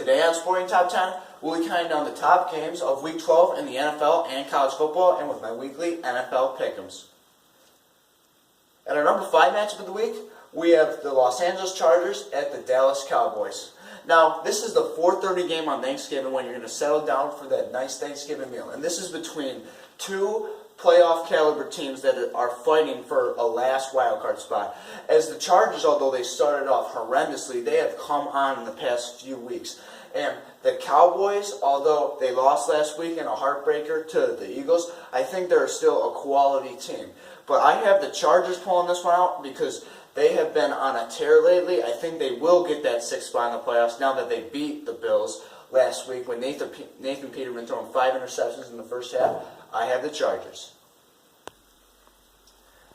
Today on Sporting Top 10, we'll be counting down the top games of Week 12 in the NFL and college football, and with my weekly NFL pick'ems. At our number 5 matchup of the week, we have the Los Angeles Chargers at the Dallas Cowboys. Now, this is the 4:30 game on Thanksgiving when you're going to settle down for that nice Thanksgiving meal. And this is between two playoff caliber teams that are fighting for a last wildcard spot. As the Chargers, although they started off horrendously, they have come on in the past few weeks. And the Cowboys, although they lost last week in a heartbreaker to the Eagles, I think they're still a quality team. But I have the Chargers pulling this one out because they have been on a tear lately. I think they will get that 6th spot in the playoffs now that they beat the Bills last week when Nathan Peterman throwing 5 interceptions in the first half. I have the Chargers.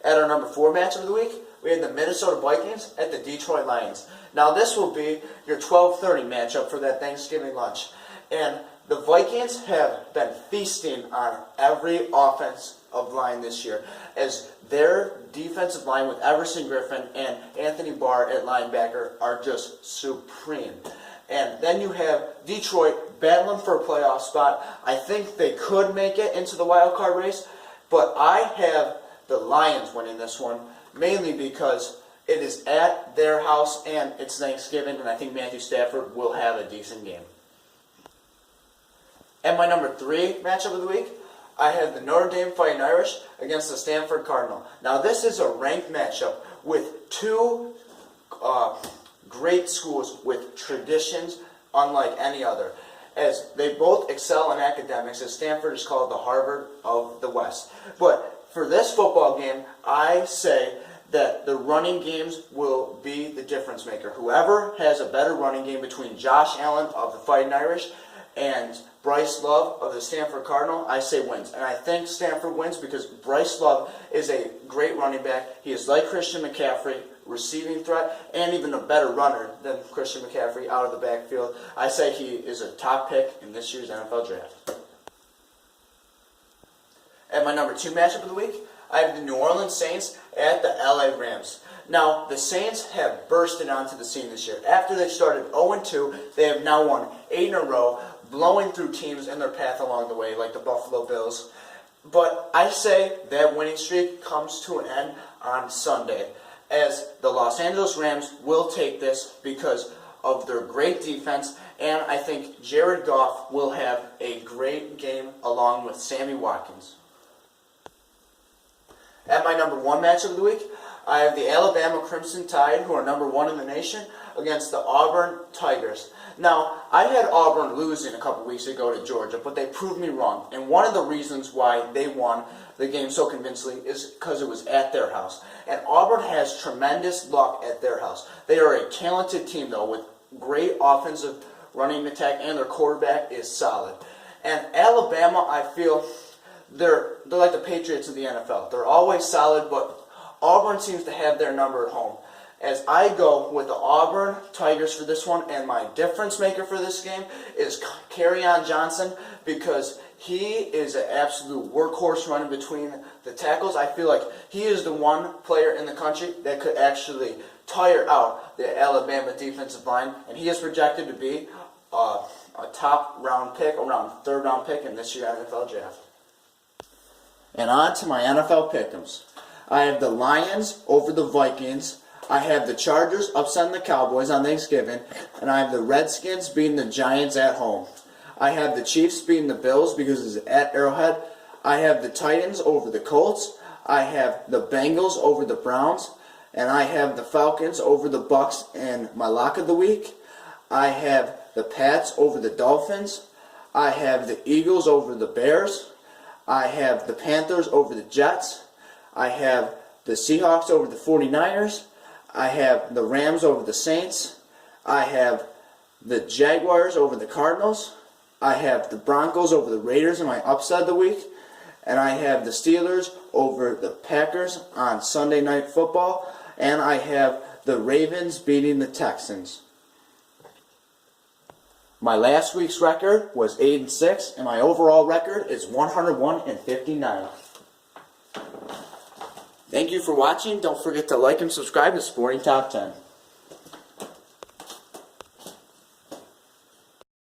At our number 4 matchup of the week, we have the Minnesota Vikings at the Detroit Lions. Now this will be your 12:30 matchup for that Thanksgiving lunch. And the Vikings have been feasting on every offensive line this year, as their defensive line with Everson Griffin and Anthony Barr at linebacker are just supreme. And then you have Detroit battling for a playoff spot. I think they could make it into the wild card race, but I have the Lions winning this one, mainly because it is at their house and it's Thanksgiving, and I think Matthew Stafford will have a decent game. At my number 3 matchup of the week, I have the Notre Dame Fighting Irish against the Stanford Cardinal. Now this is a ranked matchup with two great schools with traditions unlike any other, as they both excel in academics, as Stanford is called the Harvard of the West. But for this football game, I say that the running games will be the difference maker. Whoever has a better running game between Josh Allen of the Fighting Irish and Bryce Love of the Stanford Cardinal, I say wins. And I think Stanford wins because Bryce Love is a great running back. He is like Christian McCaffrey, receiving threat, and even a better runner than Christian McCaffrey out of the backfield. I say he is a top pick in this year's NFL draft. At my number 2 matchup of the week, I have the New Orleans Saints at the LA Rams. Now, the Saints have bursted onto the scene this year. After they started 0-2, they have now won 8 in a row, blowing through teams in their path along the way, like the Buffalo Bills. But I say that winning streak comes to an end on Sunday, as the Los Angeles Rams will take this because of their great defense, and I think Jared Goff will have a great game along with Sammy Watkins. At my number 1 matchup of the week, I have the Alabama Crimson Tide, who are number 1 in the nation, against the Auburn Tigers. Now, I had Auburn losing a couple weeks ago to Georgia, but they proved me wrong. And one of the reasons why they won the game so convincingly is because it was at their house. And Auburn has tremendous luck at their house. They are a talented team, though, with great offensive running attack, and their quarterback is solid. And Alabama, I feel, they're like the Patriots of the NFL. They're always solid, but Auburn seems to have their number at home. As I go with the Auburn Tigers for this one, and my difference maker for this game is Kerryon Johnson, because he is an absolute workhorse running between the tackles. I feel like he is the one player in the country that could actually tire out the Alabama defensive line, and he is projected to be a top round pick, around 3rd round pick in this year's NFL draft. And on to my NFL pick'ems. I have the Lions over the Vikings. I have the Chargers upsetting the Cowboys on Thanksgiving. And I have the Redskins beating the Giants at home. I have the Chiefs beating the Bills because it's at Arrowhead. I have the Titans over the Colts. I have the Bengals over the Browns. And I have the Falcons over the Bucks in my lock of the week. I have the Pats over the Dolphins. I have the Eagles over the Bears. I have the Panthers over the Jets. I have the Seahawks over the 49ers. I have the Rams over the Saints. I have the Jaguars over the Cardinals. I have the Broncos over the Raiders in my upset of the week. And I have the Steelers over the Packers on Sunday Night Football. And I have the Ravens beating the Texans. My last week's record was 8-6, and my overall record is 101-59. Thank you for watching. Don't forget to like and subscribe to Sporting Top 10.